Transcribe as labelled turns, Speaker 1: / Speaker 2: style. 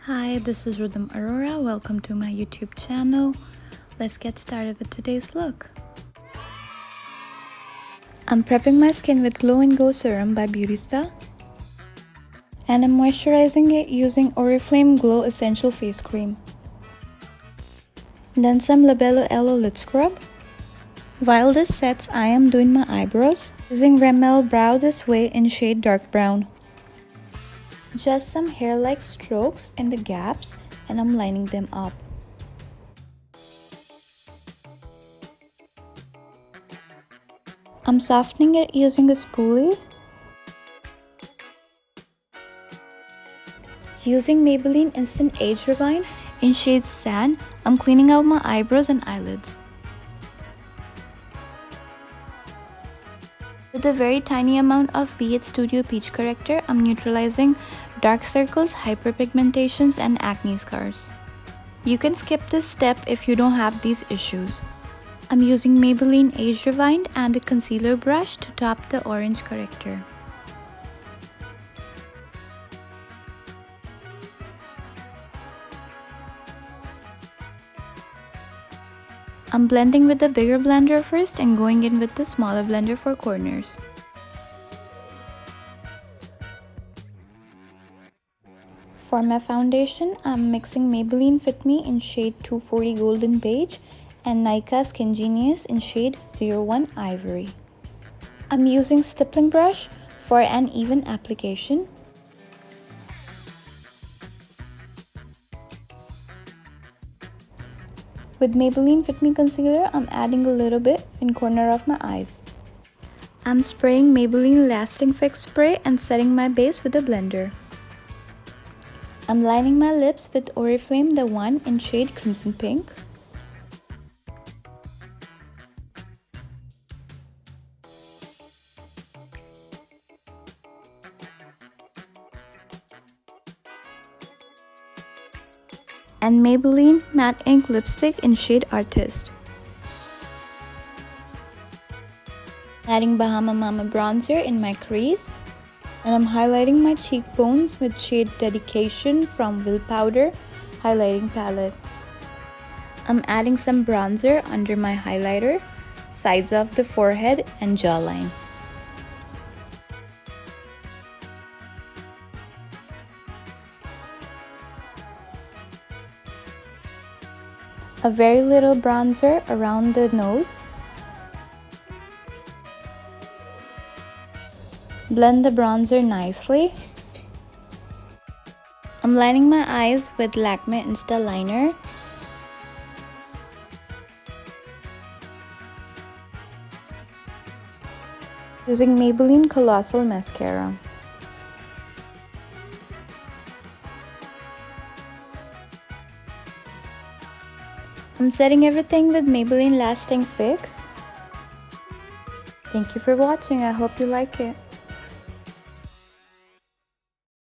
Speaker 1: Hi, this is Rhythm Aurora. Welcome to my YouTube channel. Let's get started with today's look. I'm prepping my skin with Glow and Go Serum by Beautysta. And I'm moisturizing it using Oriflame Glow Essential Face Cream. Then some Labello Aloe Lip Scrub. While this sets, I am doing my eyebrows using Rimmel Brow This Way in shade Dark Brown. Just some hair-like strokes in the gaps and I'm lining them up. I'm softening it using a spoolie. Using Maybelline Instant Age Rewind in shade Sand, I'm cleaning out my eyebrows and eyelids. With a very tiny amount of Be It Studio Peach Corrector, I'm neutralizing dark circles, hyperpigmentations, and acne scars. You can skip this step if you don't have these issues. I'm using Maybelline Age Rewind and a concealer brush to top the orange corrector. I'm blending with the bigger blender first and going in with the smaller blender for corners. For my foundation, I'm mixing Maybelline Fit Me in shade 240 Golden Beige and Nykaa Skin Genius in shade 01 Ivory. I'm using stippling brush for an even application. With Maybelline Fit Me Concealer, I'm adding a little bit in corner of my eyes. I'm spraying Maybelline Lasting Fix Spray and setting my base with a blender. I'm lining my lips with Oriflame The One in shade Crimson Pink. And Maybelline Matte Ink Lipstick in shade Artist. Adding Bahama Mama bronzer in my crease. And I'm highlighting my cheekbones with shade Dedication from Will Powder Highlighting Palette. I'm adding some bronzer under my highlighter, sides of the forehead and jawline. A very little bronzer around the nose. Blend the bronzer nicely. I'm lining my eyes with Lakme Insta Liner. Using Maybelline Colossal Mascara. I'm setting everything with Maybelline Lasting Fix. Thank you for watching. I hope you like it.